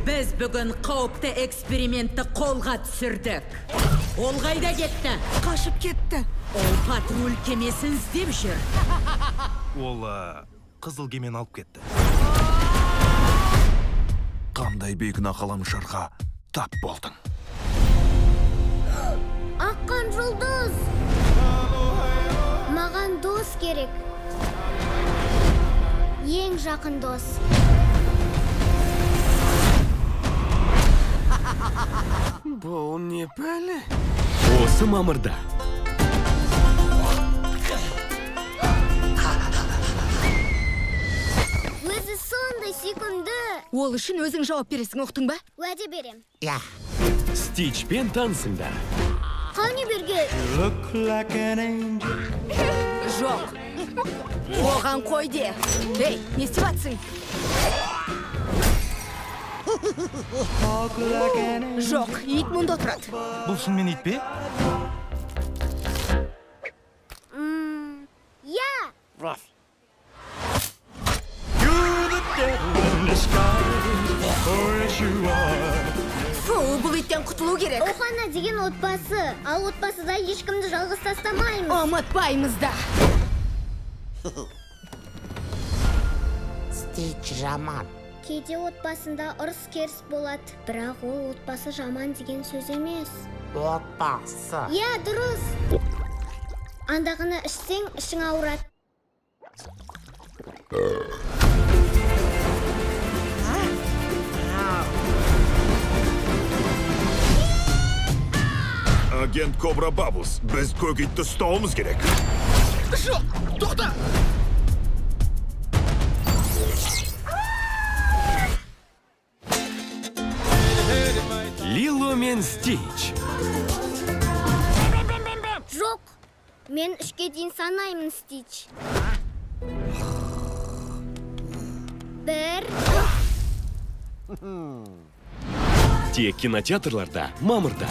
Біз бүгін қауіпті экспериментті қолға түсірдік. Ол қайда кетті? Қашып кетті. Ол патруль кемесін іздеп жүр. Ол қызыл кемені алып кетті. Қандай бейкүнә қаламшарға тап болдың? Аққан жұлдыз! Маған дос керек. Ең жақын дос. Бұл не пәлі? Осы мамырда. Өзі сондай сүйкімді. Ол үшін өзің жауап бересің, ұқтың ба? Уәде берем. Стичпен танысыңдар. Қане берге? Жоқ. Оған қой де. Ей, не істеп атсың? Жоқ, ит мұнда отырады. Бұл шынымен ит пе? Я! Фу, бұл иттен құтылу керек. Охана деген отбасы. Ал отбасыда ешкімді жалғыз тастамаймыз. Ұмытпаймыз да. Стич жаман. Кейде отбасында ұрыс-керіс болады. Бірақ ол отбасы жаман деген сөз емес. Отбасы. Я, дұрыс. Андағыны ішсең, ішің ауырады. Агент Кобра Баблс, біз көк итті ұстауымыз керек. Жоқ, тоқта. Лило мен Стич. Жоқ, мен 3-ке дейін санаймын, Стич. 1. Тек кинотеатрларда мамырда.